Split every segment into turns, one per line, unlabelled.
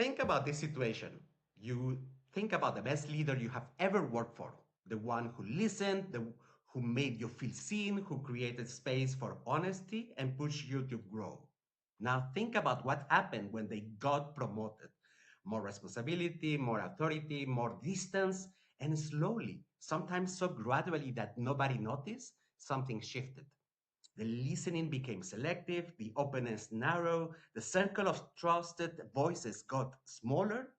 Think about this situation. You think about the best leader you have ever worked for, the one who listened, who made you feel seen, who created space for honesty and pushed you to grow. Now think about what happened when they got promoted. More responsibility, more authority, more distance, and slowly, sometimes so gradually that nobody noticed, something shifted. The listening became selective, the openness narrow, the circle of trusted voices got smaller.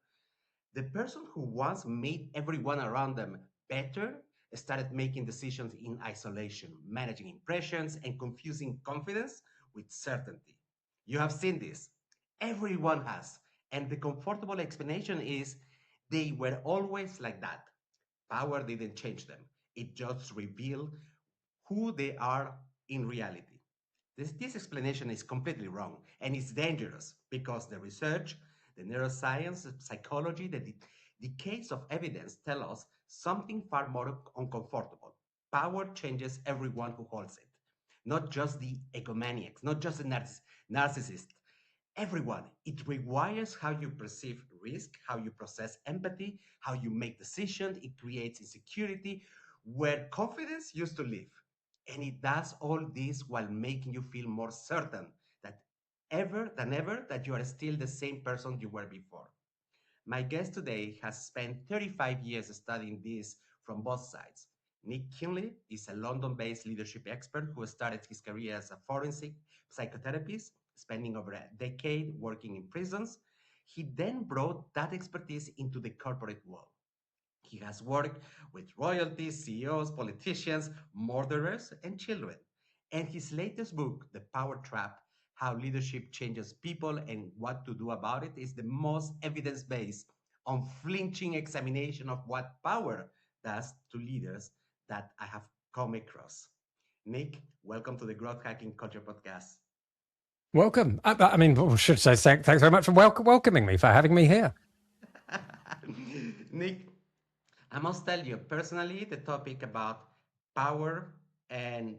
The person who once made everyone around them better started making decisions in isolation, managing impressions, and confusing confidence with certainty. You have seen this. Everyone has. And the comfortable explanation is they were always like that. Power didn't change them, it just revealed who they are in reality. This explanation is completely wrong and it's dangerous because the research, the neuroscience, the psychology, the decades of evidence tell us something far more uncomfortable. Power changes everyone who holds it, not just the egomaniacs, not just the narcissist. Everyone. It rewires how you perceive risk, how you process empathy, how you make decisions. It creates insecurity where confidence used to live. And it does all this while making you feel more certain that ever that you are still the same person you were before. My guest today has spent 35 years studying this from both sides. Nick Kinley is a London based leadership expert who started his career as a forensic psychotherapist, spending over a decade working in prisons. He then brought that expertise into the corporate world. He has worked with royalties, CEOs, politicians, murderers, and children. And his latest book, The Power Trap: How Leadership Changes People and What to Do About It, is the most evidence based, unflinching examination of what power does to leaders that I have come across. Nick, welcome to the Growth Hacking Culture Podcast.
Welcome. I mean, I should say thanks very much for welcoming me, for having me here.
Nick, I must tell you personally, the topic about power and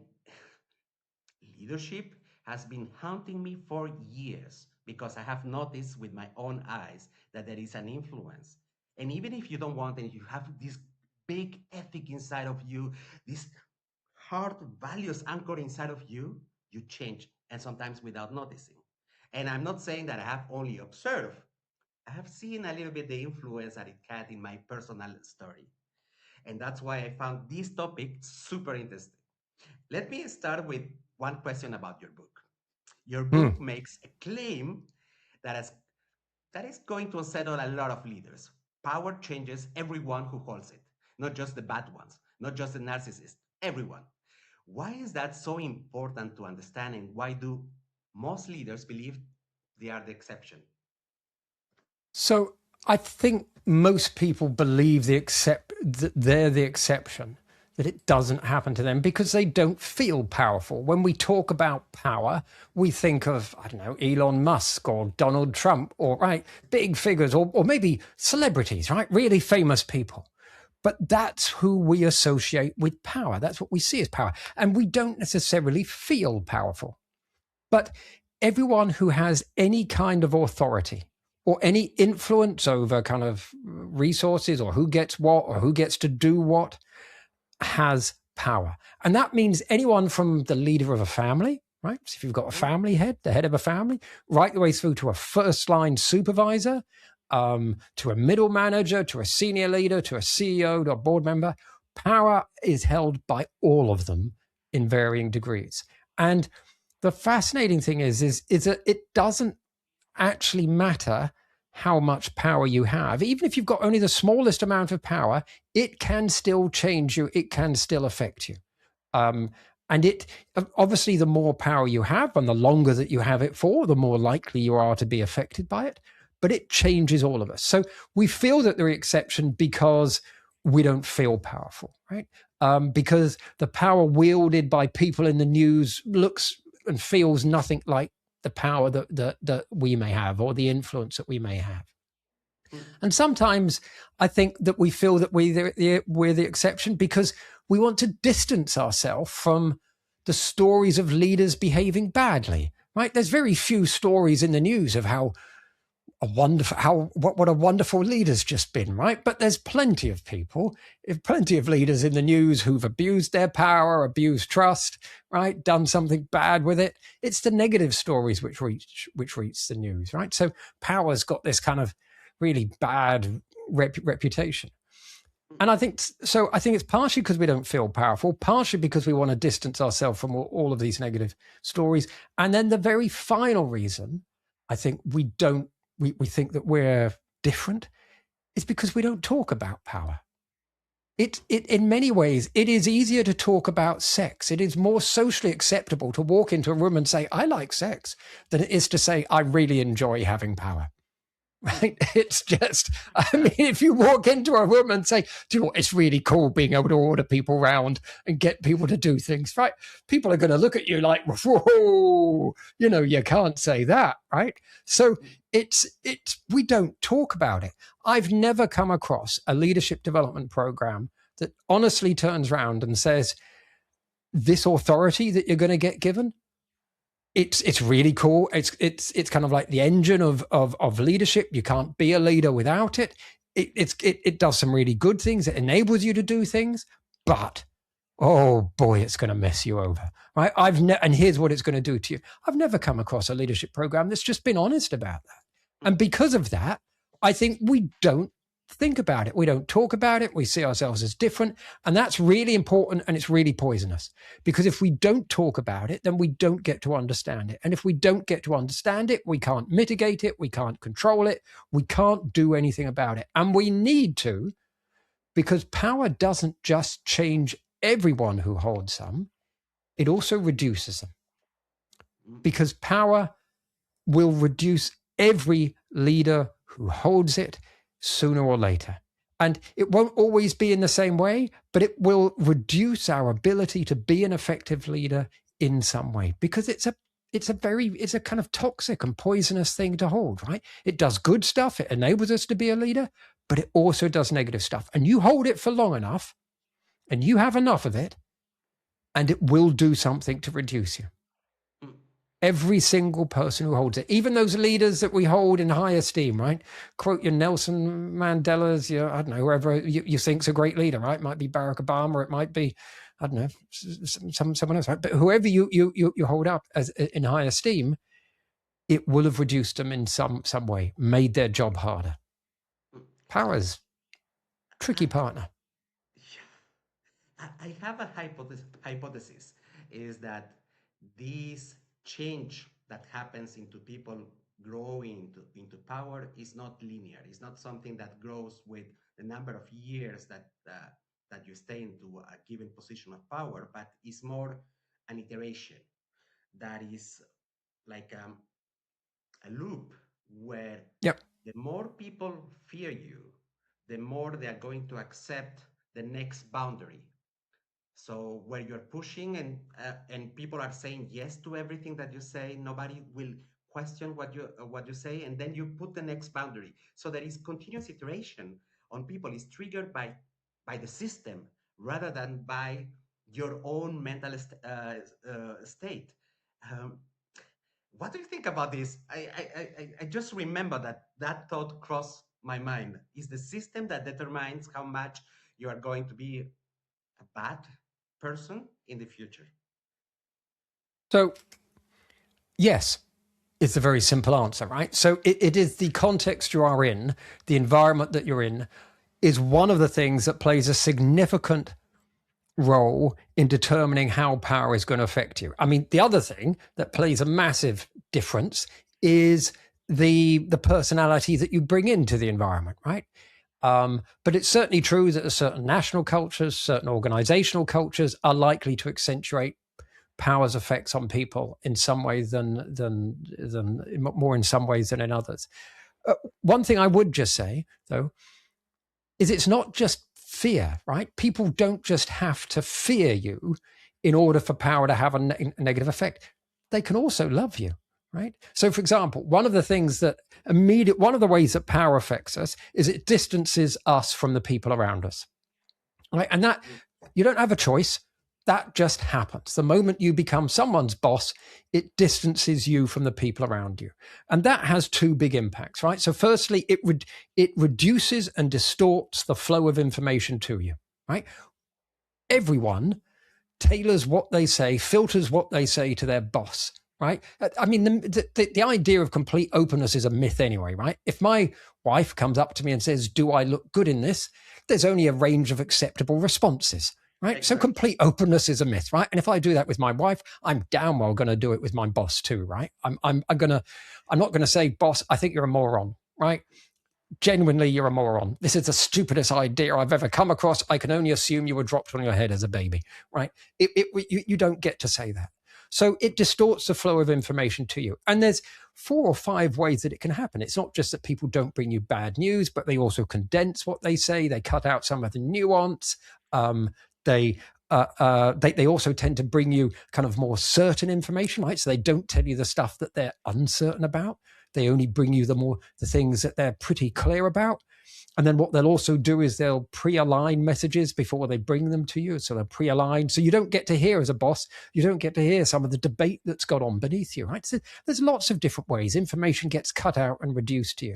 leadership has been haunting me for years because I have noticed with my own eyes that there is an influence. And even if you don't want it, you have this big ethic inside of you, these hard values anchored inside of you, you change, and sometimes without noticing. And I'm not saying that I have only observed, I have seen a little bit the influence that it had in my personal story. And that's why I found this topic super interesting. Let me start with one question about your book. Your book makes a claim that that is going to unsettle a lot of leaders. Power changes everyone who holds it, not just the bad ones, not just the narcissists, everyone. Why is that so important to understand, and why do most leaders believe they are the exception?
So I think most people believe that they're the exception, that it doesn't happen to them because they don't feel powerful. When we talk about power, we think of, I don't know, Elon Musk or Donald Trump or, right, big figures or maybe celebrities, right, really famous people. But that's who we associate with power. That's what we see as power. And we don't necessarily feel powerful. But everyone who has any kind of authority or any influence over kind of resources or who gets what or who gets to do what has power. And that means anyone from the leader of a family, right? So if you've got a family head, the head of a family, right the way through to a first line supervisor, to a middle manager, to a senior leader, to a CEO, to a board member, power is held by all of them in varying degrees. And the fascinating thing is that it doesn't actually matter how much power you have. Even if you've got only the smallest amount of power, it can still change you. It can still affect you. And it obviously, the more power you have and the longer that you have it for, the more likely you are to be affected by it. But it changes all of us. So we feel that they're the exception because we don't feel powerful, right? Because the power wielded by people in the news looks and feels nothing like the power that we may have or the influence that we may have. And sometimes I think that we feel that we're the exception because we want to distance ourselves from the stories of leaders behaving badly, right? There's very few stories in the news of how what a wonderful leader's just been, right? But there's plenty of people, plenty of leaders in the news who've abused their power, abused trust, right? Done something bad with it. It's the negative stories which reach the news, right? So power's got this kind of really bad reputation. And I think it's partially because we don't feel powerful, partially because we want to distance ourselves from all of these negative stories. And then the very final reason I think we think that we're different is because we don't talk about power. It in many ways, it is easier to talk about sex. It is more socially acceptable to walk into a room and say, I like sex, than it is to say, I really enjoy having power. Right? It's just, I mean, if you walk into a room and say, do you know what, it's really cool being able to order people around and get people to do things, right? People are going to look at you like, whoa, you can't say that, right? So we don't talk about it. I've never come across a leadership development program that honestly turns around and says, this authority that you're going to get given, it's really cool. It's kind of like the engine of leadership. You can't be a leader without it. It does some really good things. It enables you to do things, but oh boy, it's going to mess you over, right? And here's what it's going to do to you. I've never come across a leadership program that's just been honest about that. And because of that, I think we don't think about it. We don't talk about it. We see ourselves as different. And that's really important, and it's really poisonous, because if we don't talk about it, then we don't get to understand it. And if we don't get to understand it, we can't mitigate it. We can't control it. We can't do anything about it. And we need to, because power doesn't just change everyone who holds some, it also reduces them. Because power will reduce every leader who holds it sooner or later. And it won't always be in the same way, but it will reduce our ability to be an effective leader in some way, because it's a kind of toxic and poisonous thing to hold, right? It does good stuff. It enables us to be a leader, but it also does negative stuff. And you hold it for long enough and you have enough of it, and it will do something to reduce you. Every single person who holds it, even those leaders that we hold in high esteem, right? Quote your Nelson Mandela's, I don't know, whoever you think's a great leader, right? It might be Barack Obama, or it might be, I don't know, someone else, right? But whoever you hold up as in high esteem, it will have reduced them in some way, made their job harder. Power's tricky partner.
I have a hypothesis is that this change that happens into people growing into power is not linear. It's not something that grows with the number of years that you stay into a given position of power, but it's more an iteration that is like a loop where the more people fear you, the more they are going to accept the next boundary. So where you're pushing and people are saying yes to everything that you say, nobody will question what you say, and then you put the next boundary. So there is continuous iteration on people. Is triggered by the system rather than by your own mental state. What do you think about this? I just remember that thought crossed my mind. Is the system that determines how much you are going to be a bad person in the future?
So, yes, it's a very simple answer, right? So it is the context you are in, the environment that you're in, is one of the things that plays a significant role in determining how power is going to affect you. I mean, the other thing that plays a massive difference is the personality that you bring into the environment, right? But it's certainly true that certain national cultures, certain organizational cultures are likely to accentuate power's effects on people in some ways than more in some ways than in others. One thing I would just say, though, is it's not just fear, right? People don't just have to fear you in order for power to have a negative effect. They can also love you. Right. So, for example, one of the ways that power affects us is it distances us from the people around us. Right. And that you don't have a choice. That just happens. The moment you become someone's boss, it distances you from the people around you. And that has two big impacts, right? So firstly, it reduces and distorts the flow of information to you, right? Everyone tailors what they say, filters what they say to their boss, right? I mean, the idea of complete openness is a myth anyway, right? If my wife comes up to me and says, do I look good in this? There's only a range of acceptable responses. Right.
Exactly.
So complete openness is a myth, right? And if I do that with my wife, I'm damn well going to do it with my boss too, right? I'm not going to say, boss, I think you're a moron, right? Genuinely, you're a moron. This is the stupidest idea I've ever come across. I can only assume you were dropped on your head as a baby, right? You don't get to say that. So it distorts the flow of information to you. And there's 4 or 5 ways that it can happen. It's not just that people don't bring you bad news, but they also condense what they say. They cut out some of the nuance. They also tend to bring you kind of more certain information, right? So they don't tell you the stuff that they're uncertain about. They only bring you the things that they're pretty clear about. And then what they'll also do is they'll pre-align messages before they bring them to you. So they'll pre-align. So you don't get to hear, as a boss, you don't get to hear some of the debate that's gone on beneath you, right? So there's lots of different ways information gets cut out and reduced to you.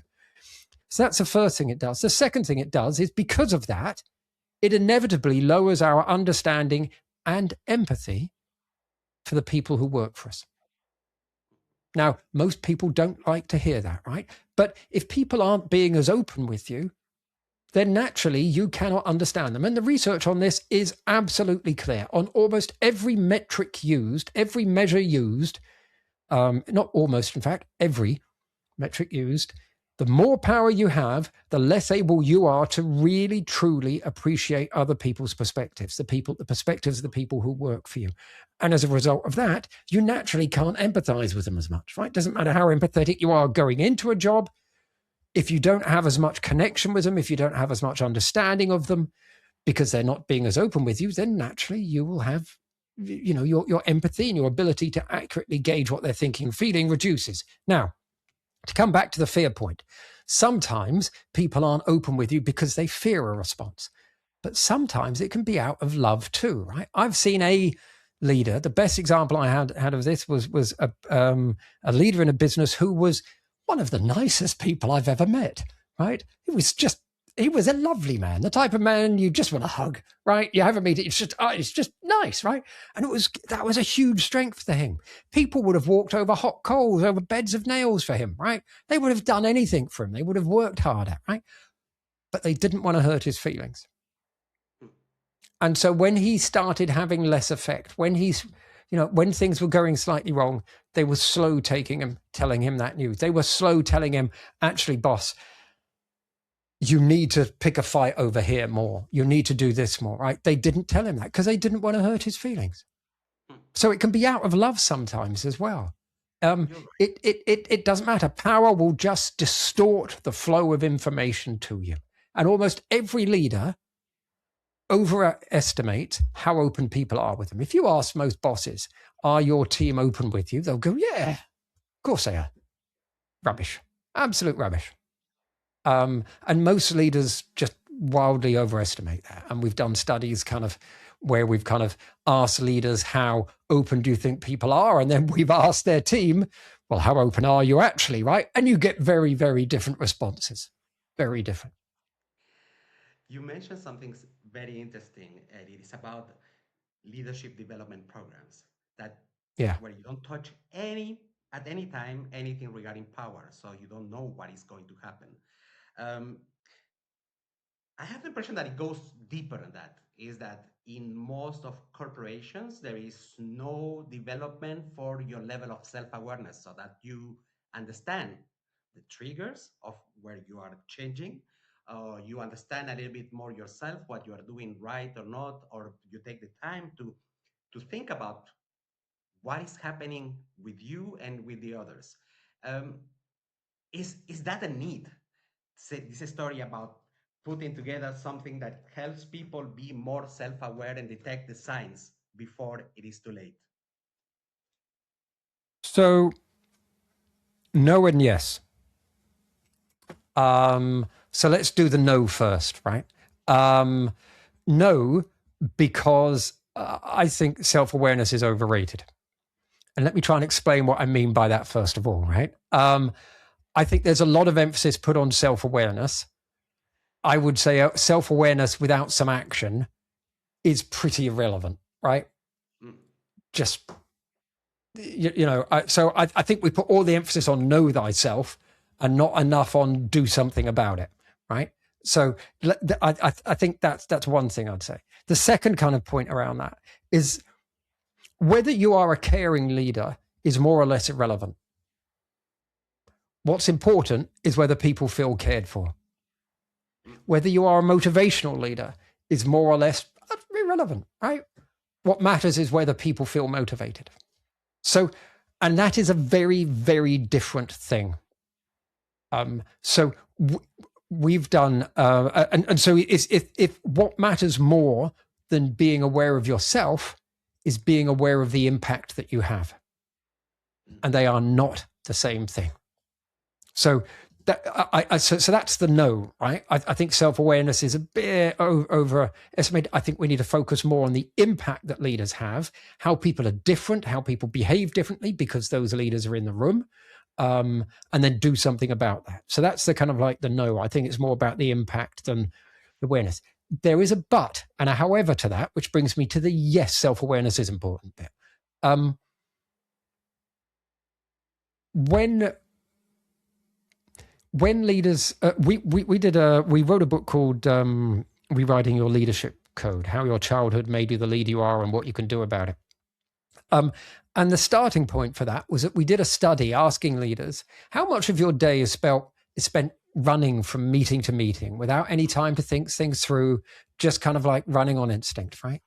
So that's the first thing it does. The second thing it does is, because of that, it inevitably lowers our understanding and empathy for the people who work for us. Now, most people don't like to hear that, right? But if people aren't being as open with you, then naturally you cannot understand them. And the research on this is absolutely clear. On almost every metric used, every measure used, not almost, in fact, every metric used, the more power you have, the less able you are to really, truly appreciate other people's perspectives, the perspectives of the people who work for you. And as a result of that, you naturally can't empathize with them as much, right? Doesn't matter how empathetic you are going into a job. If you don't have as much connection with them, if you don't have as much understanding of them, because they're not being as open with you, then naturally you will have, your empathy and your ability to accurately gauge what they're thinking and feeling reduces. Now, to come back to the fear point, sometimes people aren't open with you because they fear a response, but sometimes it can be out of love too, right? I've seen a leader. The best example I had of this was a leader in a business who was one of the nicest people I've ever met, right? He was a lovely man, the type of man you just want to hug, right? You have a meeting, it's just nice, right? And that was a huge strength to him. People would have walked over hot coals, over beds of nails for him, right? They would have done anything for him. They would have worked harder, right? But they didn't want to hurt his feelings. And so when he started having less effect, when things were going slightly wrong, they were slow telling him that news. They were slow telling him, actually, boss, you need to pick a fight over here more. You need to do this more, right? They didn't tell him that because they didn't want to hurt his feelings. So it can be out of love sometimes as well. It doesn't matter. Power will just distort the flow of information to you. And almost every leader overestimates how open people are with them. If you ask most bosses, are your team open with you? They'll go, yeah, of course they are. Rubbish. Absolute rubbish. And most leaders just wildly overestimate that. And we've done studies where we've asked leaders, how open do you think people are? And then we've asked their team, well, how open are you actually, right? And you get very, very different responses. Very different.
You mentioned something very interesting, Eddie. It's about leadership development programs where you don't touch at any time anything regarding power, so you don't know what is going to happen. I have the impression that it goes deeper than that. Is that in most of corporations there is no development for your level of self-awareness, so that you understand the triggers of where you are changing. You understand a little bit more yourself, what you are doing right or not, or you take the time to think about what is happening with you and with the others. Is that a need? This is a story about putting together something that helps people be more self-aware and detect the signs before it is too late.
So, no and yes. So let's do the no first, right? No, because I think self-awareness is overrated. And let me try and explain what I mean by that first of all, right? I think there's a lot of emphasis put on self-awareness. I would say self-awareness without some action is pretty irrelevant, right? Just, so I think we put all the emphasis on know thyself and not enough on do something about it, right? So I think that's one thing I'd say. The second kind of point around that is whether you are a caring leader is more or less irrelevant. What's important is whether people feel cared for. Whether you are a motivational leader is more or less irrelevant, right? What matters is whether people feel motivated. So, and that is a very, very different thing. So we've done, and so if what matters more than being aware of yourself is being aware of the impact that you have, and they are not the same thing. So so that's the no, right? I think self-awareness is a bit overestimated. I think we need to focus more on the impact that leaders have, how people are different, how people behave differently because those leaders are in the room, and then do something about that. So that's the kind of like the no. I think it's more about the impact than the awareness. There is a but and a however to that, which brings me to the yes, self-awareness is important bit. When leaders, we wrote a book called Rewriting Your Leadership Code: How Your Childhood Made You the Leader You Are and What You Can Do About it. And the starting point for that was that we did a study asking leaders how much of your day is spent running from meeting to meeting without any time to think things through, just kind of like running on instinct, right?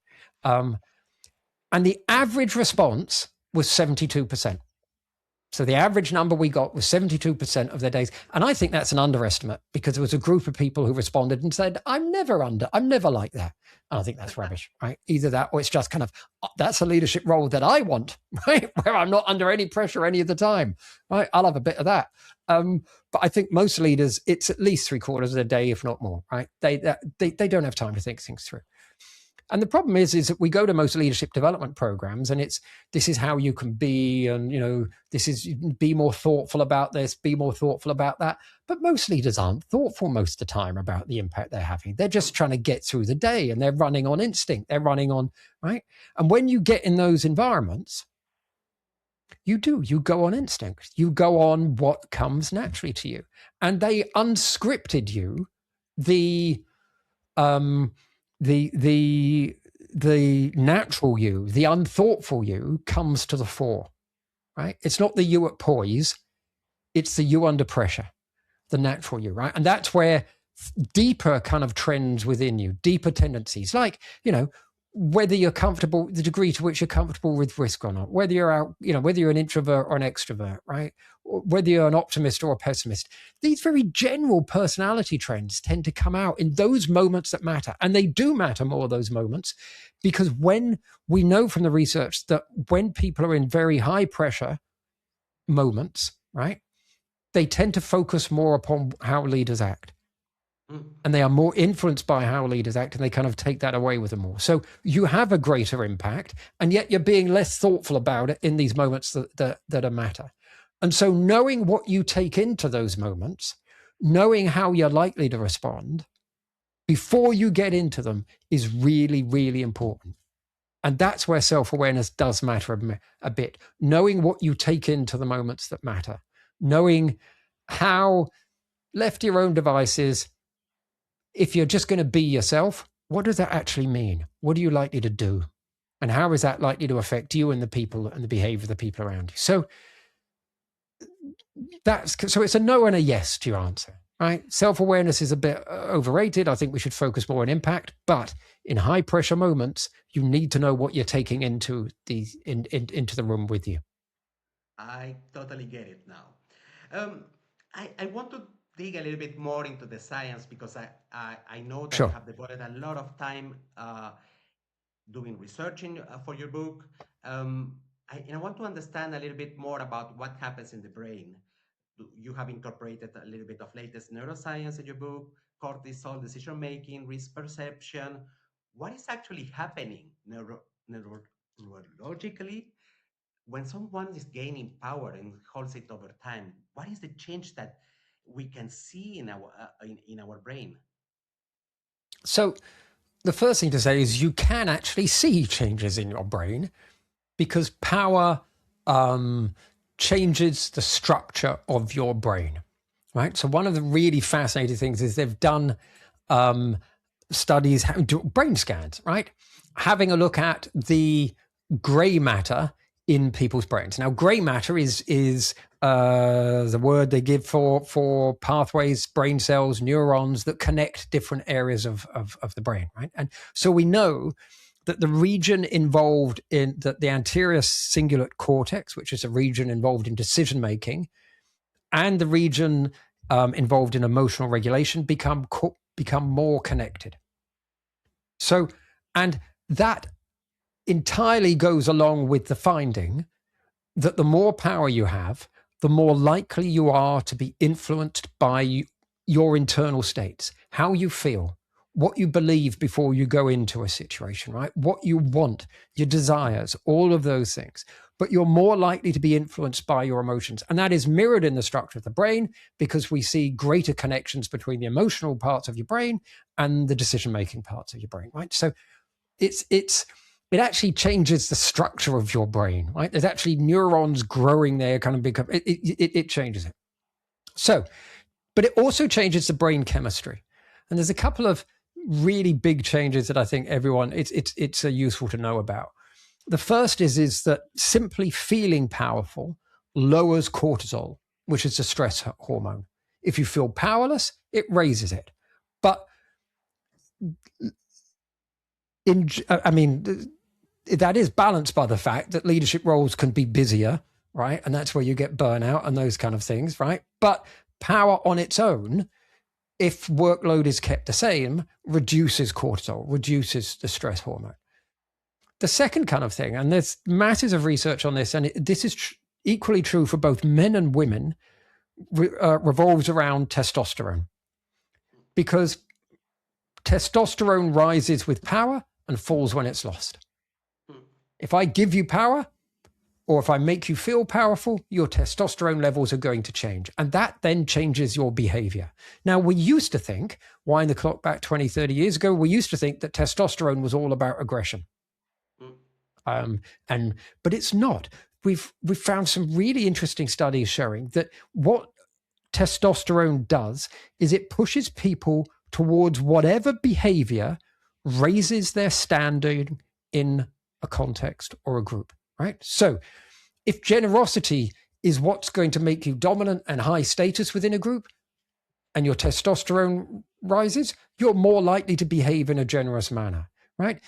And the average response was 72%. So the average number we got was 72% of their days. And I think that's an underestimate because there was a group of people who responded and said, I'm never like that. And I think that's rubbish, right? Either that or it's just kind of, that's a leadership role that I want, right? Where I'm not under any pressure any of the time, right? I'll have a bit of that. But I think most leaders, it's at least 3/4 of the day, if not more, right? They don't have time to think things through. And the problem is that we go to most leadership development programs and this is how you can be, and, this is be more thoughtful about this, be more thoughtful about that. But most leaders aren't thoughtful most of the time about the impact they're having. They're just trying to get through the day and they're running on instinct. They're running on, right? And when you get in those environments, you go on instinct. You go on what comes naturally to you. And they unscripted you the natural you, the unthoughtful you comes to the fore, right? It's not the you at poise, it's the you under pressure, the natural you, right? And that's where deeper kind of trends within you, deeper tendencies, like, whether you're comfortable, the degree to which you're comfortable with risk or not, whether you're out, whether you're an introvert or an extrovert, right? Whether you're an optimist or a pessimist, these very general personality trends tend to come out in those moments that matter. And they do matter more, those moments, because when we know from the research that when people are in very high pressure moments, right, they tend to focus more upon how leaders act. And they are more influenced by how leaders act, and they kind of take that away with them more. So you have a greater impact, and yet you're being less thoughtful about it in these moments that matter. And so knowing what you take into those moments, knowing how you're likely to respond before you get into them is really, really important. And that's where self-awareness does matter a bit. Knowing what you take into the moments that matter, knowing how, left to your own devices, if you're just going to be yourself, what does that actually mean? What are you likely to do? And how is that likely to affect you and the people and the behavior of the people around you? So it's a no and a yes to your answer, right? Self-awareness is a bit overrated. I think we should focus more on impact, but in high pressure moments, you need to know what you're taking into the room with you.
I totally get it now. I want to dig a little bit more into the science because I know that
Sure.
you have devoted a lot of time doing researching for your book. And I want to understand a little bit more about what happens in the brain. You have incorporated a little bit of latest neuroscience in your book, cortisol, decision making, risk perception. What is actually happening neurologically, when someone is gaining power and holds it over time, what is the change that we can see in our brain?
So the first thing to say is you can actually see changes in your brain because power changes the structure of your brain, right? So one of the really fascinating things is they've done studies, brain scans, right? Having a look at the gray matter in people's brains. Now, gray matter is the word they give for pathways, brain cells, neurons that connect different areas of the brain, right? And so we know that the region involved in the anterior cingulate cortex, which is a region involved in decision making, and the region involved in emotional regulation become more connected. So, and that entirely goes along with the finding that the more power you have, the more likely you are to be influenced by your internal states, how you feel, what you believe before you go into a situation, right? What you want, your desires, all of those things. But you're more likely to be influenced by your emotions. And that is mirrored in the structure of the brain because we see greater connections between the emotional parts of your brain and the decision-making parts of your brain, right? So it actually changes the structure of your brain, right? There's actually neurons growing there, kind of become, it changes it. So, but it also changes the brain chemistry. And there's a couple of really big changes that I think everyone, it's useful to know about. The first is that simply feeling powerful lowers cortisol, which is a stress hormone. If you feel powerless, it raises it. But that is balanced by the fact that leadership roles can be busier, right? And that's where you get burnout and those kind of things, right? But power on its own, if workload is kept the same, reduces cortisol, reduces the stress hormone. The second kind of thing, and there's masses of research on this, and this is equally true for both men and women, revolves around testosterone. Because testosterone rises with power and falls when it's lost. If I give you power, or if I make you feel powerful, your testosterone levels are going to change. And that then changes your behavior. Now, we used to think, wind the clock back 20, 30 years ago, we used to think that testosterone was all about aggression. But it's not. We've found some really interesting studies showing that what testosterone does is it pushes people towards whatever behavior raises their standing in a context or a group, right? So if generosity is what's going to make you dominant and high status within a group, and your testosterone rises, you're more likely to behave in a generous manner, right?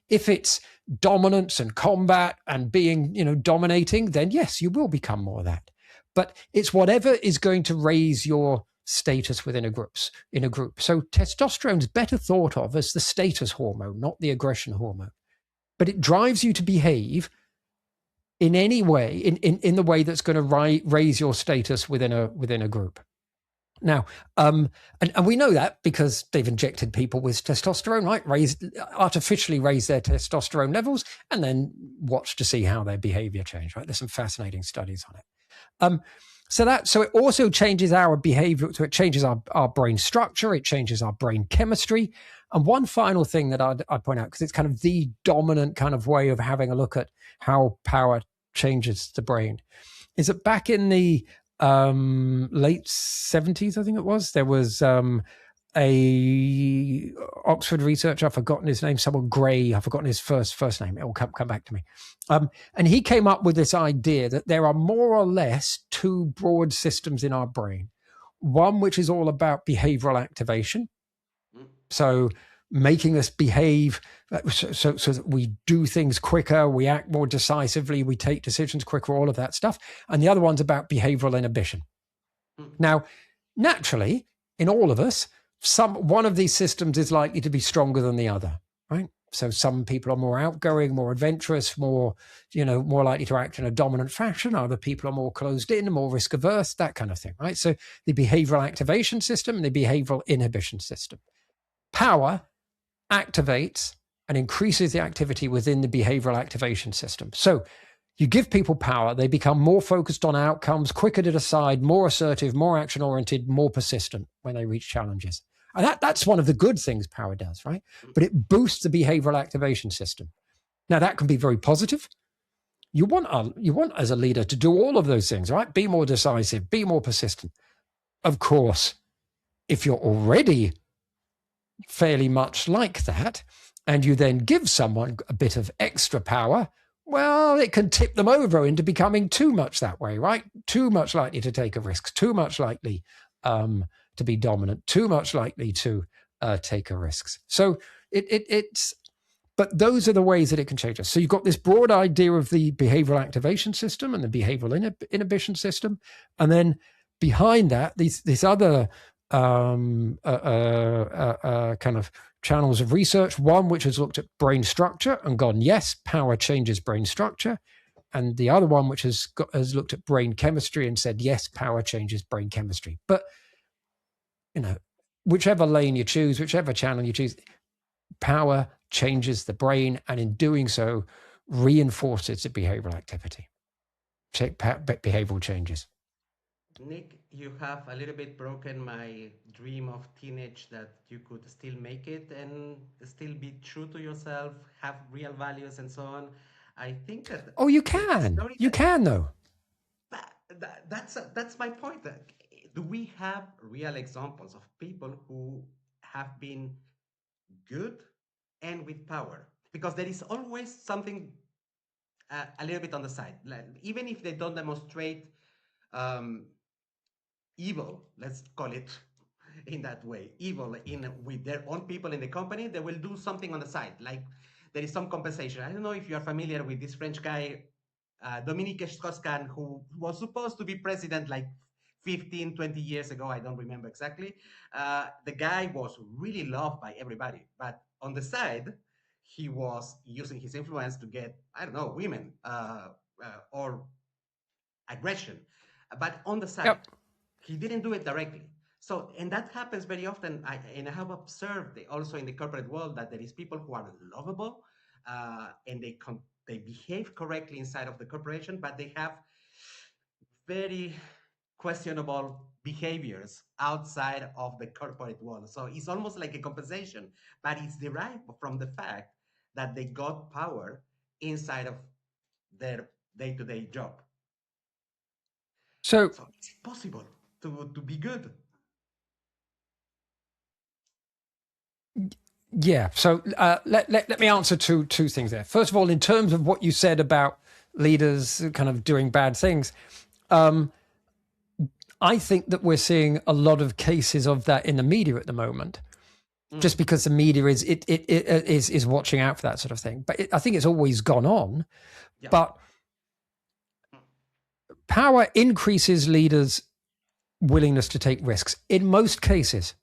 If it's dominance and combat and being, dominating, then yes, you will become more of that. But it's whatever is going to raise your status within a group. So testosterone's better thought of as the status hormone, not the aggression hormone. But it drives you to behave in any way, in the way that's going to raise your status within a group. Now, and we know that because they've injected people with testosterone, right? Artificially raise their testosterone levels and then watch to see how their behavior change, right? There's some fascinating studies on it. So it also changes our behavior. So it changes our brain structure. It changes our brain chemistry. And one final thing that I'd point out, because it's kind of the dominant kind of way of having a look at how power changes the brain, is that back in the late 70s, I think it was, there was a Oxford researcher, I've forgotten his name, someone Gray, I've forgotten his first name, it will come back to me. And he came up with this idea that there are more or less two broad systems in our brain. One which is all about behavioral activation, so making us behave so that we do things quicker, we act more decisively, we take decisions quicker, all of that stuff. And the other one's about behavioral inhibition. Now, naturally, in all of us, one of these systems is likely to be stronger than the other, right? So some people are more outgoing, more adventurous, more likely to act in a dominant fashion. Other people are more closed in, more risk averse, that kind of thing, right? So the behavioral activation system and the behavioral inhibition system. Power activates and increases the activity within the behavioral activation system. So you give people power, they become more focused on outcomes, quicker to decide, more assertive, more action-oriented, more persistent when they reach challenges. And that's one of the good things power does, right? But it boosts the behavioral activation system. Now, that can be very positive. You want as a leader to do all of those things, right? Be more decisive, be more persistent. Of course, if you're already fairly much like that, and you then give someone a bit of extra power, well, it can tip them over into becoming too much that way, right? Too much likely to take a risk, too much likely to be dominant, too much likely to take a risks. So it's, but those are the ways that it can change us. So you've got this broad idea of the behavioral activation system and the behavioral inhibition system, and then behind that, these other kind of channels of research. One which has looked at brain structure and gone, yes, power changes brain structure, and the other one which has looked at brain chemistry and said, yes, power changes brain chemistry. But whichever lane you choose, whichever channel you choose, power changes the brain, and in doing so, reinforces the behavioral activity, behavioral changes.
Nick, you have a little bit broken my dream of teenage that you could still make it and still be true to yourself, have real values and so on. I think that...
Oh, you can. You can, though.
That's my point. Do we have real examples of people who have been good and with power? Because there is always something a little bit on the side. Like, even if they don't demonstrate evil, let's call it in that way, evil with their own people in the company, they will do something on the side. Like there is some compensation. I don't know if you are familiar with this French guy, Dominique Strauss-Kahn, who was supposed to be president like 15, 20 years ago. I don't remember exactly. The guy was really loved by everybody, but on the side, he was using his influence to get, I don't know, women or aggression. But on the side,
yep.
He didn't do it directly. So, and that happens very often. I have observed also in the corporate world that there is people who are lovable and they behave correctly inside of the corporation, but they have very questionable behaviors outside of the corporate world. So it's almost like a compensation, but it's derived from the fact that they got power inside of their day-to-day job.
So
it's possible to be good.
Yeah. So let me answer two things there. First of all, in terms of what you said about leaders kind of doing bad things, I think that we're seeing a lot of cases of that in the media at the moment, just because the media is watching out for that sort of thing. But I think it's always gone on. Yeah. But power increases leaders' willingness to take risks in most cases.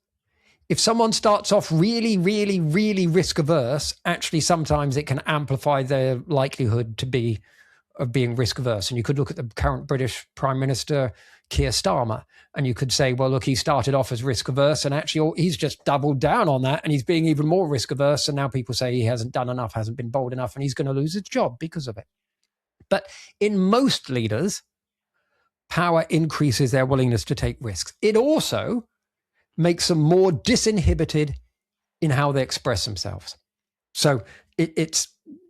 If someone starts off really, really, really risk averse, actually sometimes it can amplify their likelihood of being risk averse. And you could look at the current British Prime Minister, Keir Starmer, and you could say, well, look, he started off as risk averse and actually he's just doubled down on that and he's being even more risk averse. And now people say he hasn't done enough, hasn't been bold enough, and he's going to lose his job because of it. But in most leaders, power increases their willingness to take risks. It also makes them more disinhibited in how they express themselves. So it's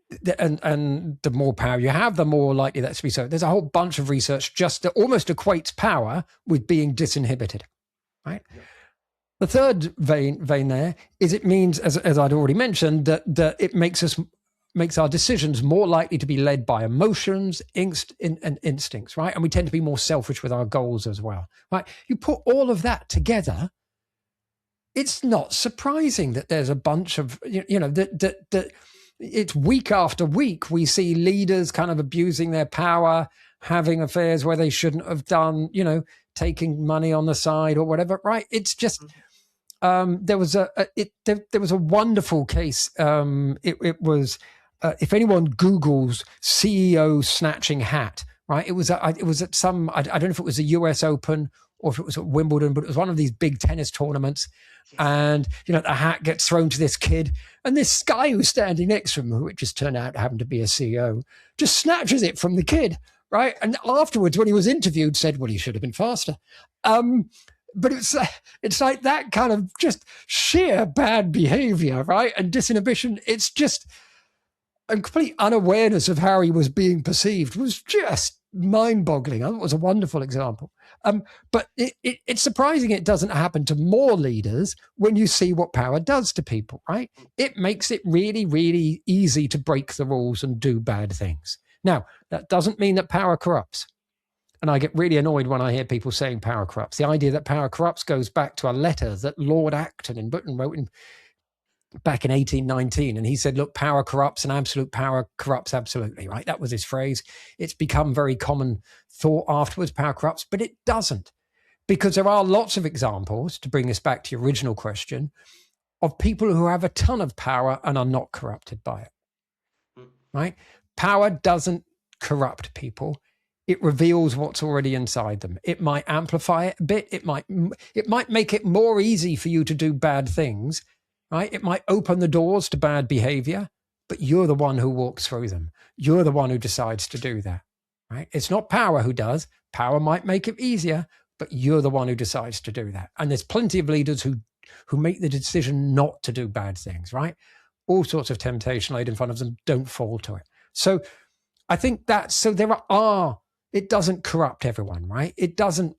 the more power you have, the more likely that's to be so. There's a whole bunch of research just that almost equates power with being disinhibited, right? Yeah. The third vein there is it means, as I'd already mentioned, that it makes our decisions more likely to be led by emotions, and instincts, right? And we tend to be more selfish with our goals as well, right? You put all of that together, it's not surprising that there's a bunch of, that it's week after week we see leaders kind of abusing their power, having affairs where they shouldn't have done, taking money on the side or whatever, right? It's just, there was a wonderful case. It was, if anyone Googles CEO snatching hat, right? It was at some, I don't know if it was the US Open or if it was at Wimbledon, but it was one of these big tennis tournaments. And, the hat gets thrown to this kid, and this guy who's standing next to him, who it just turned out happened to be a CEO, just snatches it from the kid, right? And afterwards, when he was interviewed, said, well, he should have been faster. But it's like that kind of just sheer bad behavior, right? And disinhibition. It's just a complete unawareness of how he was being perceived was just mind-boggling. I thought it was a wonderful example. But it's surprising it doesn't happen to more leaders when you see what power does to people, right? It makes it really, really easy to break the rules and do bad things. Now, that doesn't mean that power corrupts. And I get really annoyed when I hear people saying power corrupts. The idea that power corrupts goes back to a letter that Lord Acton in Britain wrote back in 1819. And he said, look, power corrupts and absolute power corrupts absolutely, right? That was his phrase. It's become very common thought afterwards, power corrupts, but it doesn't. Because there are lots of examples, to bring us back to your original question, of people who have a ton of power and are not corrupted by it, right? Power doesn't corrupt people. It reveals what's already inside them. It might amplify it a bit. It might make it more easy for you to do bad things, right? It might open the doors to bad behavior, but you're the one who walks through them. You're the one who decides to do that, right? It's not power who does. Power might make it easier, but you're the one who decides to do that. And there's plenty of leaders who make the decision not to do bad things, right? All sorts of temptation laid in front of them, don't fall to it. So I think it doesn't corrupt everyone, right? It doesn't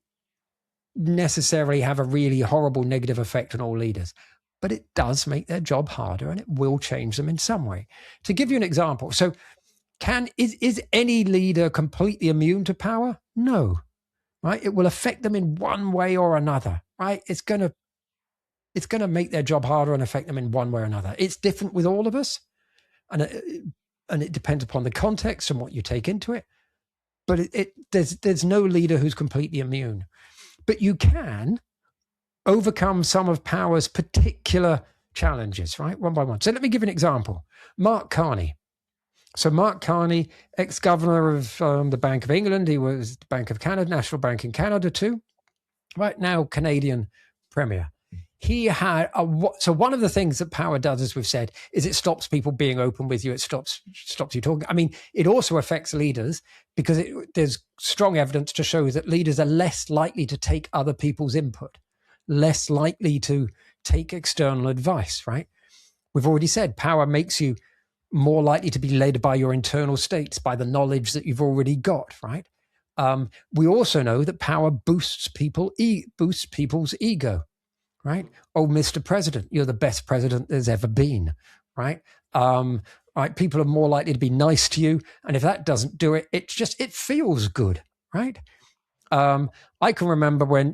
necessarily have a really horrible negative effect on all leaders, but it does make their job harder and it will change them in some way. To give you an example, so is any leader completely immune to power? No, right? It will affect them in one way or another, right? It's going to make their job harder and affect them in one way or another. It's different with all of us, and it depends upon the context and what you take into it. But there's no leader who's completely immune. But you can overcome some of power's particular challenges, right? One by one. So let me give an example. Mark Carney. So Mark Carney, ex-governor of the Bank of England. He was the Bank of Canada, National Bank in Canada too. Right now, Canadian Premier. He had so one of the things that power does, as we've said, is it stops people being open with you. It stops you talking. I mean, it also affects leaders because there's strong evidence to show that leaders are less likely to take other people's input, less likely to take external advice, right? We've already said power makes you more likely to be led by your internal states, by the knowledge that you've already got, right? We also know that power boosts people's ego. Right? Oh, Mr. President, you're the best president there's ever been, right? Right? People are more likely to be nice to you. And if that doesn't do it, it feels good, right? I can remember when,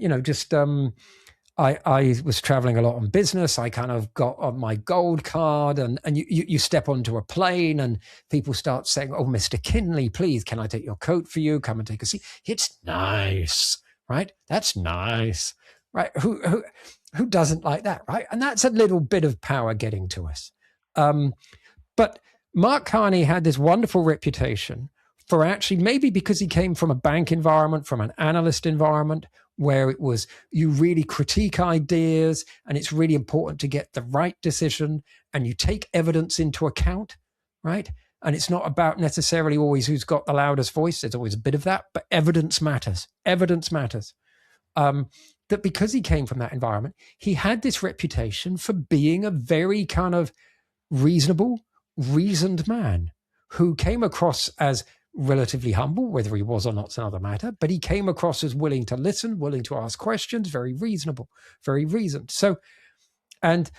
I was traveling a lot on business. I kind of got on my gold card and you step onto a plane and people start saying, oh, Mr. Kinley, please, can I take your coat for you? Come and take a seat. It's nice, right? That's nice, right? Who doesn't like that, right? And that's a little bit of power getting to us. But Mark Carney had this wonderful reputation for actually, maybe because he came from a bank environment, from an analyst environment, where it was you really critique ideas and it's really important to get the right decision and you take evidence into account, right? And it's not about necessarily always who's got the loudest voice. There's always a bit of that, but evidence matters. Evidence matters. That because he came from that environment, he had this reputation for being a very kind of reasonable, reasoned man who came across as relatively humble. Whether he was or not is another matter, but he came across as willing to listen, willing to ask questions, very reasonable, very reasoned. So, and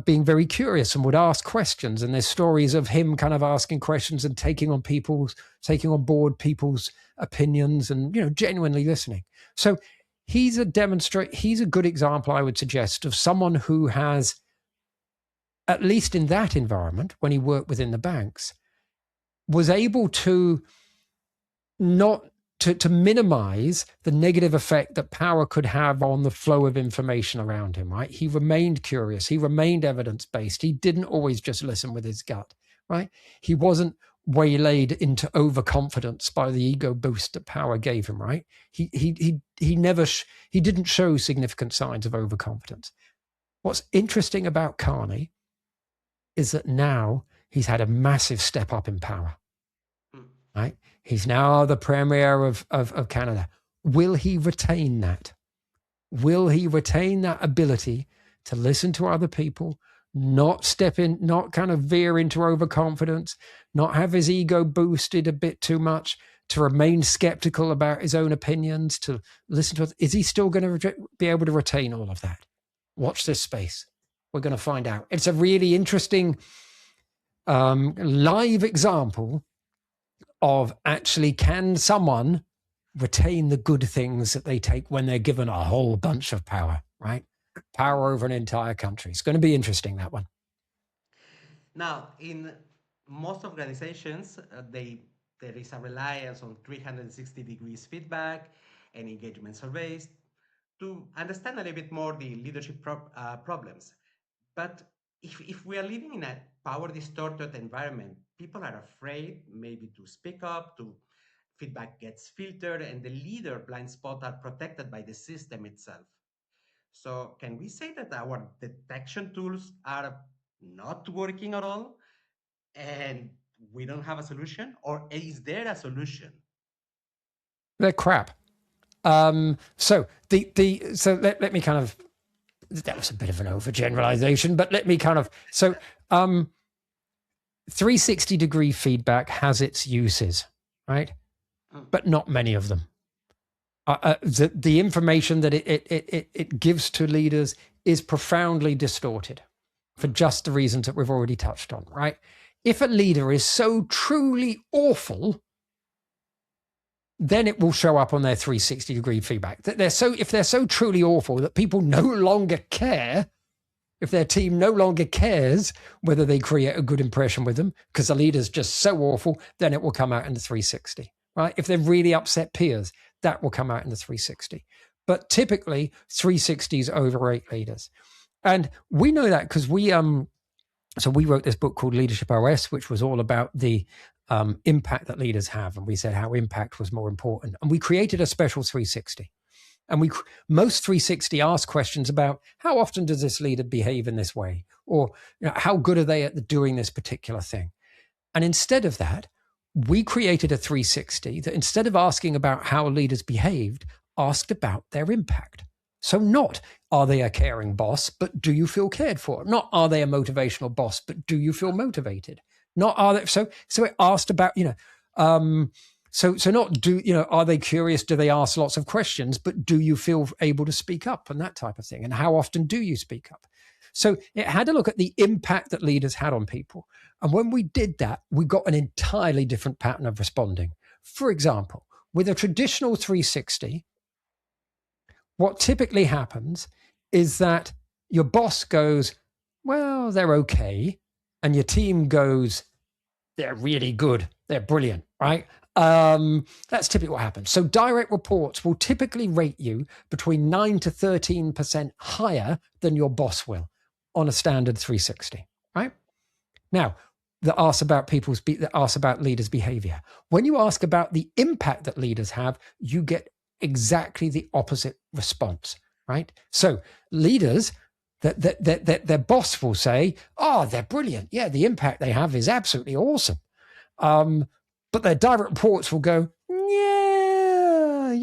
being very curious and would ask questions. And there's stories of him kind of asking questions and taking on board people's opinions and, genuinely listening. So he's a good example, I would suggest, of someone who has, at least in that environment, when he worked within the banks, was able to to minimize the negative effect that power could have on the flow of information around him, right? He remained curious. He remained evidence-based. He didn't always just listen with his gut, right? He wasn't waylaid into overconfidence by the ego boost that power gave him, right? He didn't show significant signs of overconfidence. What's interesting about Carney is that now he's had a massive step up in power, right? He's now the premier of Canada. Will he retain that? Will he retain that ability to listen to other people, not step in, not kind of veer into overconfidence, not have his ego boosted a bit too much, to remain skeptical about his own opinions, to listen to others? Is he still going to be able to retain all of that? Watch this space. We're going to find out. It's a really interesting live example of actually, can someone retain the good things that they take when they're given a whole bunch of power, right? Power over an entire country. It's going to be interesting, that one.
Now, in most organizations, there is a reliance on 360 degrees feedback and engagement surveys to understand a little bit more the leadership problems. But if we are living in a power distorted environment, people are afraid maybe to speak up, to feedback gets filtered, and the leader blind spots are protected by the system itself. So can we say that our detection tools are not working at all and we don't have a solution? Or is there a solution?
They're crap. So let me kind of, that was a bit of an overgeneralization, but let me kind of, 360 degree feedback has its uses, right? But not many of them. The information that it gives to leaders is profoundly distorted for just the reasons that we've already touched on, right? If a leader is so truly awful, then it will show up on their 360 degree feedback. If they're so truly awful that people no longer care, if their team no longer cares whether they create a good impression with them because the leader's just so awful, then it will come out in the 360, right? If they're really upset peers, that will come out in the 360. But typically 360s overrate leaders. And we know that because we wrote this book called Leadership OS, which was all about the impact that leaders have. And we said how impact was more important. And we created a special 360. And most 360 ask questions about how often does this leader behave in this way? Or how good are they at doing this particular thing? And instead of that, we created a 360 that, instead of asking about how leaders behaved, asked about their impact. So not, are they a caring boss, but do you feel cared for? Not, are they a motivational boss, but do you feel motivated? Not, are they, so it asked about, so not are they curious? Do they ask lots of questions, but do you feel able to speak up and that type of thing? And how often do you speak up? So it had a look at the impact that leaders had on people. And when we did that, we got an entirely different pattern of responding. For example, with a traditional 360, what typically happens is that your boss goes, well, they're okay. And your team goes, they're really good. They're brilliant, right? That's typically what happens. So direct reports will typically rate you between 9 to 13% higher than your boss will on a standard 360, right? Now, that asks about leaders' behavior. When you ask about the impact that leaders have, you get exactly the opposite response, right? So leaders, their boss will say, oh, they're brilliant. Yeah, the impact they have is absolutely awesome. But their direct reports will go, yeah,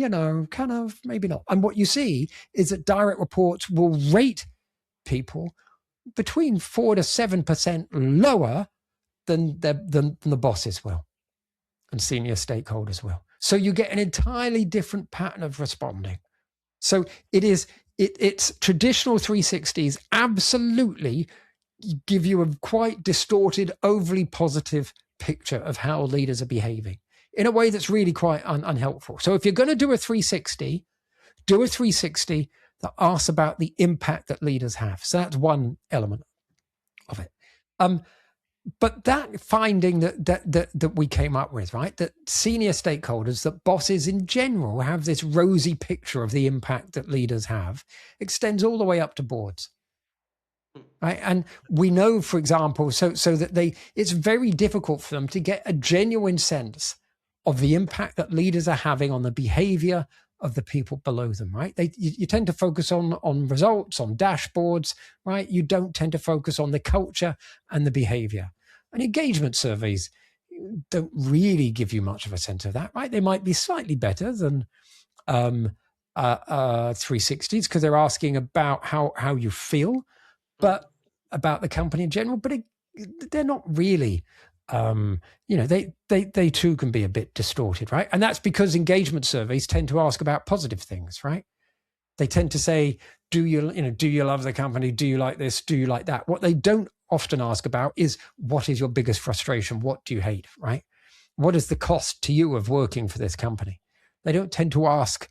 kind of, maybe not. And what you see is that direct reports will rate people between 4 to 7% lower than the bosses will, and senior stakeholders will. So you get an entirely different pattern of responding. So it's traditional 360s absolutely give you a quite distorted, overly positive picture of how leaders are behaving in a way that's really quite unhelpful. So if you're going to do a 360, do a 360 that asks about the impact that leaders have. So that's one element of it. But that finding that we came up with, right, that senior stakeholders, that bosses in general have this rosy picture of the impact that leaders have, extends all the way up to boards. right? And we know, for example, so that it's very difficult for them to get a genuine sense of the impact that leaders are having on the behavior of the people below them, right? You tend to focus on results, on dashboards, right? You don't tend to focus on the culture and the behavior. And engagement surveys don't really give you much of a sense of that, right? They might be slightly better than 360s because they're asking about how you feel, but about the company in general. But they're not really. They too can be a bit distorted, right? And that's because engagement surveys tend to ask about positive things, right? They tend to say, do you love the company? Do you like this? Do you like that? What they don't often ask about is, what is your biggest frustration? What do you hate, right? What is the cost to you of working for this company? They don't tend to ask,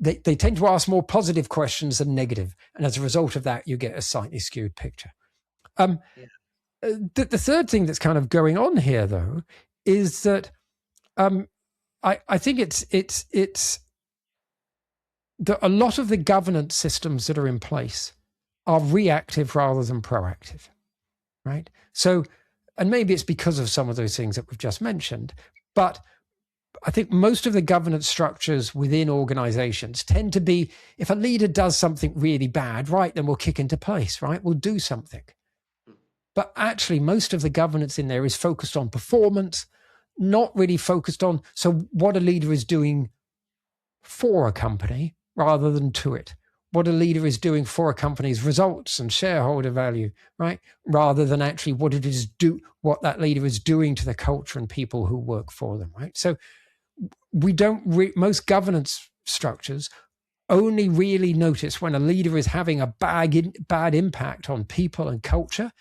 they tend to ask more positive questions than negative. And as a result of that, you get a slightly skewed picture. The third thing that's kind of going on here, though, is that I think it's that a lot of the governance systems that are in place are reactive rather than proactive, right? So, and maybe it's because of some of those things that we've just mentioned, but I think most of the governance structures within organizations tend to be, if a leader does something really bad, right, then we'll kick into place, right? We'll do something. But actually, most of the governance in there is focused on performance, not really focused on, so what a leader is doing for a company rather than to it. What a leader is doing for a company's results and shareholder value, right? Rather than actually what that leader is doing to the culture and people who work for them, right? So we don't, most governance structures only really notice when a leader is having a bad impact on people and culture,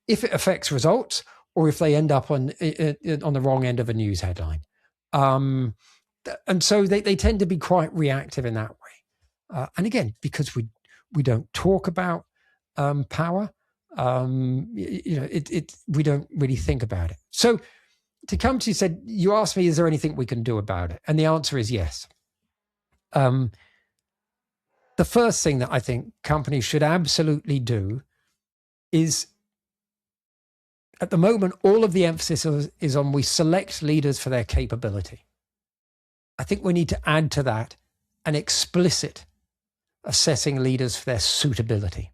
if it affects results or if they end up on the wrong end of a news headline. And so they tend to be quite reactive in that way. And again, because we don't talk about power, we don't really think about it. So to come to you asked me, is there anything we can do about it? And the answer is yes. The first thing that I think companies should absolutely do is, at the moment, all of the emphasis is on we select leaders for their capability. I think we need to add to that an explicit assessing leaders for their suitability,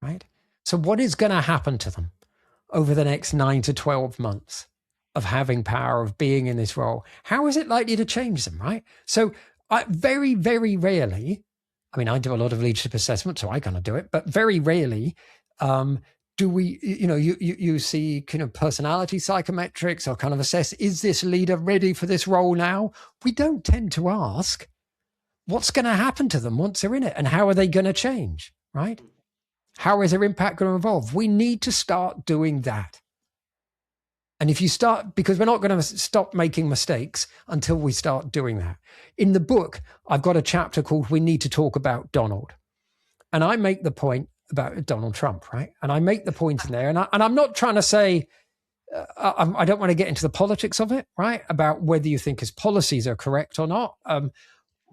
right? So what is going to happen to them over the next 9 to 12 months of having power, of being in this role? How is it likely to change them, right? So very, very rarely, I mean, I do a lot of leadership assessment, so I kind of do it, but very rarely do we, you see kind of personality psychometrics or kind of assess, is this leader ready for this role now? We don't tend to ask, what's going to happen to them once they're in it? And how are they going to change, right? How is their impact going to evolve? We need to start doing that. And if you start, because we're not going to stop making mistakes until we start doing that. In the book, I've got a chapter called We Need to Talk About Donald. And I make the point about Donald Trump, right? And I make the point in there, and I'm not trying to say, I don't want to get into the politics of it, right? About whether you think his policies are correct or not.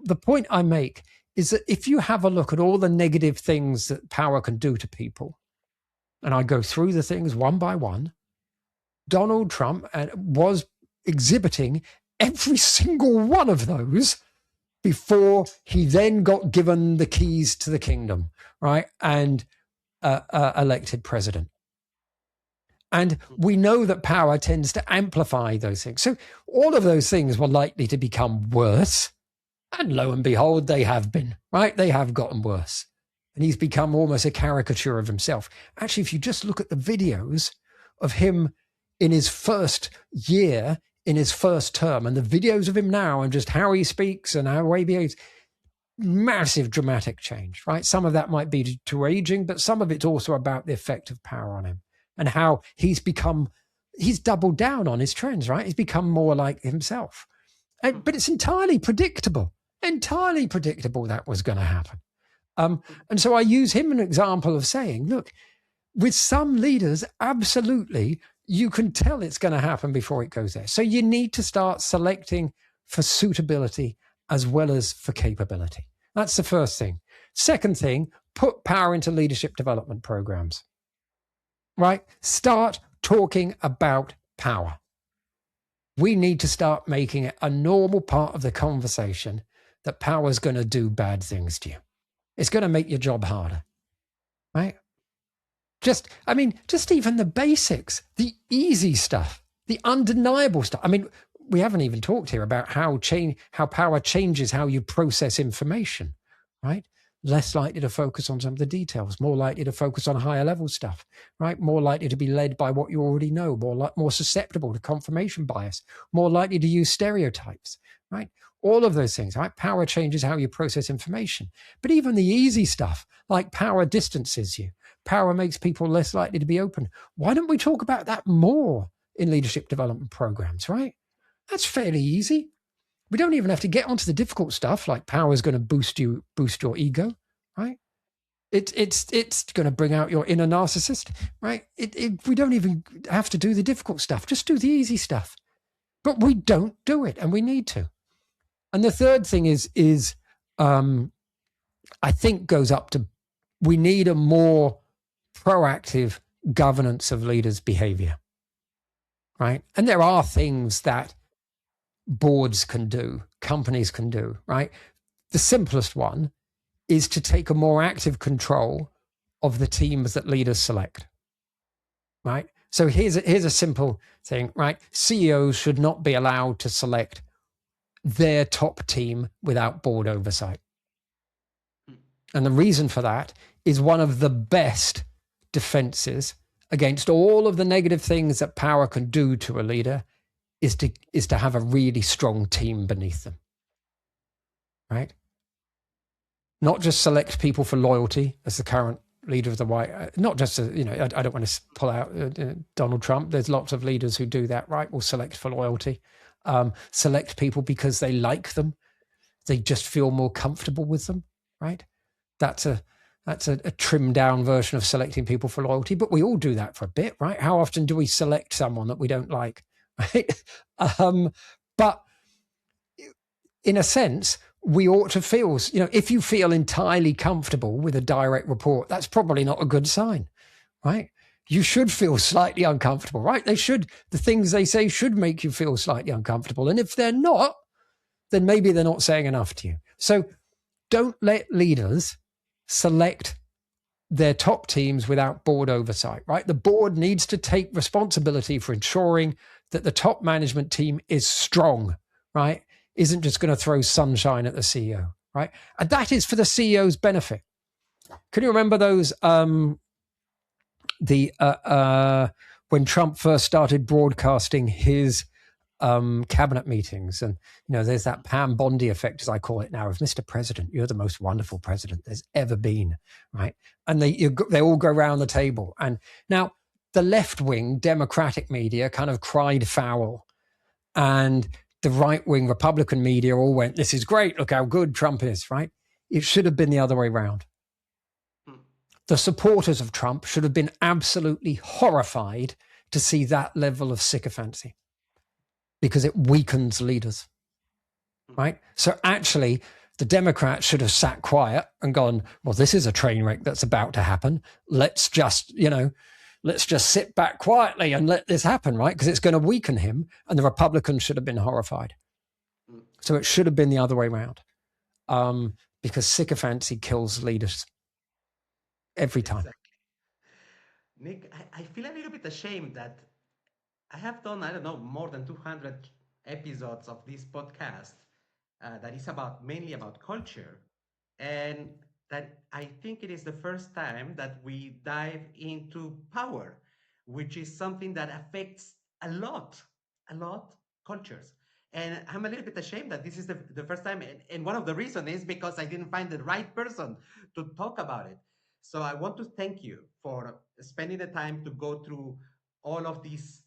The point I make is that if you have a look at all the negative things that power can do to people, and I go through the things one by one, Donald Trump was exhibiting every single one of those before he then got given the keys to the kingdom, right? And elected president. And we know that power tends to amplify those things. So all of those things were likely to become worse. And lo and behold, they have been, right? They have gotten worse. And he's become almost a caricature of himself. Actually, if you just look at the videos of him in his first year, in his first term, and the videos of him now and just how he speaks and how he behaves, massive dramatic change, right? Some of that might be to aging, but some of it's also about the effect of power on him and how he's doubled down on his trends, right? He's become more like himself. But it's entirely predictable that was going to happen. And so I use him an example of saying, look, with some leaders, absolutely, you can tell it's going to happen before it goes there. So you need to start selecting for suitability as well as for capability. That's the first thing. Second thing, put power into leadership development programs, right? Start talking about power. We need to start making it a normal part of the conversation that power is going to do bad things to you. It's going to make your job harder, right? Just even the basics, the easy stuff, the undeniable stuff. I mean, we haven't even talked here about how power changes how you process information, right? Less likely to focus on some of the details, more likely to focus on higher level stuff, right? More likely to be led by what you already know, more susceptible to confirmation bias, more likely to use stereotypes, right? All of those things, right? Power changes how you process information. But even the easy stuff, like power distances you. Power makes people less likely to be open. Why don't we talk about that more in leadership development programs, right? That's fairly easy. We don't even have to get onto the difficult stuff like power is going to boost your ego, right? It's going to bring out your inner narcissist, right? We don't even have to do the difficult stuff. Just do the easy stuff. But we don't do it, and we need to. And the third thing is I think goes up to, we need a more proactive governance of leaders' behavior, right? And there are things that boards can do, companies can do, right? The simplest one is to take a more active control of the teams that leaders select, right? So here's a simple thing, right? CEOs should not be allowed to select their top team without board oversight. And the reason for that is one of the best defenses against all of the negative things that power can do to a leader is to have a really strong team beneath them, right? Not just select people for loyalty, as the current leader of the White, not just, I don't want to pull out Donald Trump. There's lots of leaders who do that, right? Will select for loyalty, select people because they like them. They just feel more comfortable with them, right? That's a trimmed down version of selecting people for loyalty, but we all do that for a bit, right? How often do we select someone that we don't like, right? But in a sense, we ought to feel, if you feel entirely comfortable with a direct report, that's probably not a good sign, right? You should feel slightly uncomfortable, right? The things they say should make you feel slightly uncomfortable. And if they're not, then maybe they're not saying enough to you. So don't let leaders select their top teams without board oversight, right? The board needs to take responsibility for ensuring that the top management team is strong, right? Isn't just going to throw sunshine at the CEO, right? And that is for the CEO's benefit. Can you remember those, when Trump first started broadcasting his cabinet meetings, and there's that Pam Bondi effect, as I call it now, of Mr. President, you're the most wonderful president there's ever been, right? And they all go around the table, and now the left-wing Democratic media kind of cried foul, and the right-wing Republican media all went, "This is great, look how good Trump is," right? It should have been the other way around. The supporters of Trump should have been absolutely horrified to see that level of sycophancy, because it weakens leaders, right? So actually, the Democrats should have sat quiet and gone, well, this is a train wreck that's about to happen. Let's just sit back quietly and let this happen, right? Because it's going to weaken him. And the Republicans should have been horrified. So it should have been the other way around, because sycophancy kills leaders every time.
Exactly. Nick, I feel a little bit ashamed that I have done, I don't know, more than 200 episodes of this podcast that is mainly about culture. And that I think it is the first time that we dive into power, which is something that affects a lot cultures. And I'm a little bit ashamed that this is the first time. And one of the reasons is because I didn't find the right person to talk about it. So I want to thank you for spending the time to go through all of this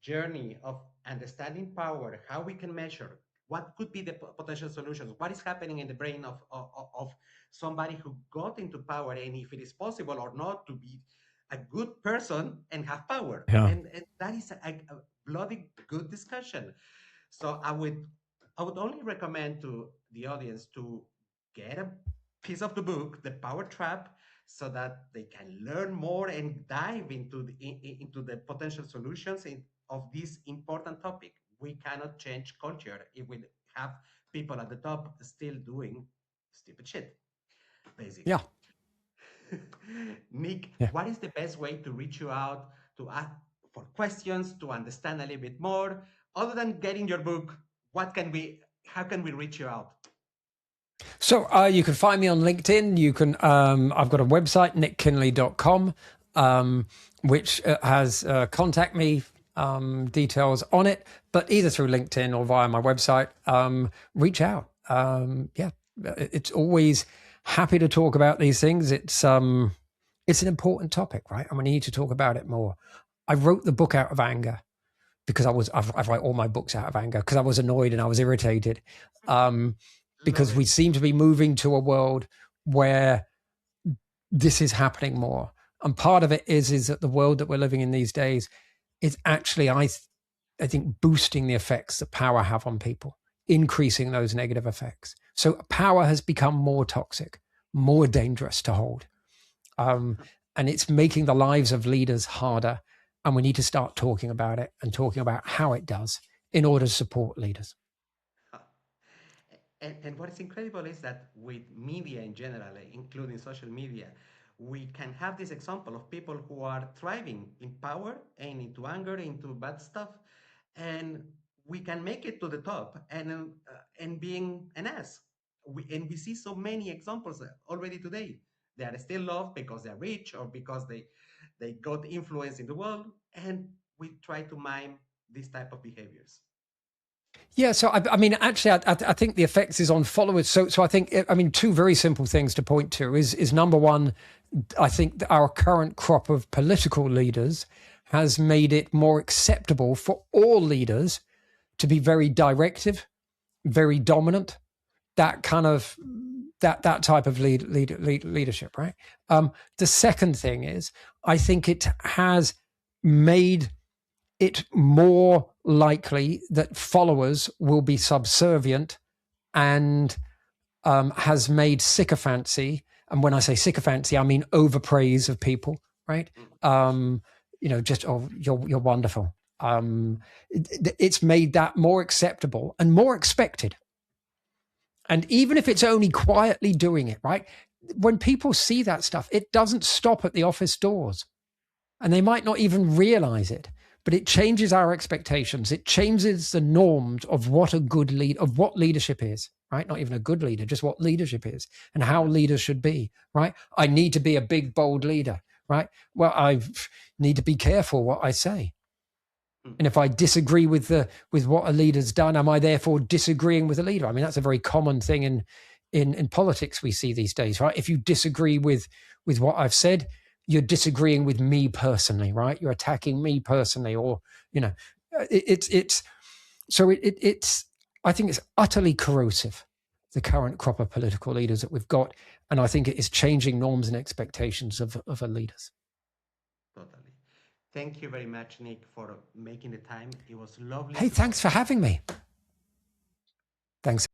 journey of understanding power, how we can measure, what could be the potential solutions, what is happening in the brain of somebody who got into power, and if it is possible or not to be a good person and have power.
Yeah.
And that is a bloody good discussion. So I would only recommend to the audience to get a piece of the book, The Power Trap, so that they can learn more and dive into into the potential solutions of this important topic. We cannot change culture if we have people at the top still doing stupid shit,
Yeah.
basically. Nick,
Yeah.
what is the best way to reach you out to ask for questions, to understand a little bit more? Other than getting your book, how can we reach you out?
So you can find me on LinkedIn. You can, I've got a website, nickkinley.com, which has contact me details on it, but either through LinkedIn or via my website, reach out. Yeah, it's always happy to talk about these things. It's an important topic, right? And we need to talk about it more. I wrote the book out of anger because I write all my books out of anger because I was annoyed and I was irritated. Because we seem to be moving to a world where this is happening more. And part of it is that the world that we're living in these days is actually, I think, boosting the effects that power have on people, increasing those negative effects. So power has become more toxic, more dangerous to hold. And it's making the lives of leaders harder. And we need to start talking about it and talking about how it does in order to support leaders.
And what is incredible is that with media in general, including social media, we can have this example of people who are thriving in power and into anger, into bad stuff, and we can make it to the top and being an ass. We see so many examples already today. They are still loved because they're rich or because they got influence in the world, and we try to mime these type of behaviors.
Yeah, so I mean, actually, I think the effects is on followers. So I think, I mean, two very simple things to point to is number one, I think that our current crop of political leaders has made it more acceptable for all leaders to be very directive, very dominant, that kind of that type of leadership, right? The second thing is, I think it has made it more likely that followers will be subservient and has made sycophancy. And when I say sycophancy, I mean overpraise of people, right? Just, oh, you're wonderful. It's made that more acceptable and more expected. And even if it's only quietly doing it, right? When people see that stuff, it doesn't stop at the office doors. And they might not even realize it, but it changes our expectations. It changes the norms of what a good lead, of what leadership is, right? Not even a good leader, just what leadership is and how leaders should be, right? I need to be a big, bold leader, right? Well, I need to be careful what I say. And if I disagree with what a leader's done, am I therefore disagreeing with a leader? I mean, that's a very common thing in politics we see these days, right? If you disagree with what I've said, you're disagreeing with me personally, right? You're attacking me personally, or it's I think it's utterly corrosive, the current crop of political leaders that we've got, and I think it is changing norms and expectations of our leaders.
Totally. Thank you very much, Nick, for making the time. It was lovely.
Hey, thanks for having me. Thanks.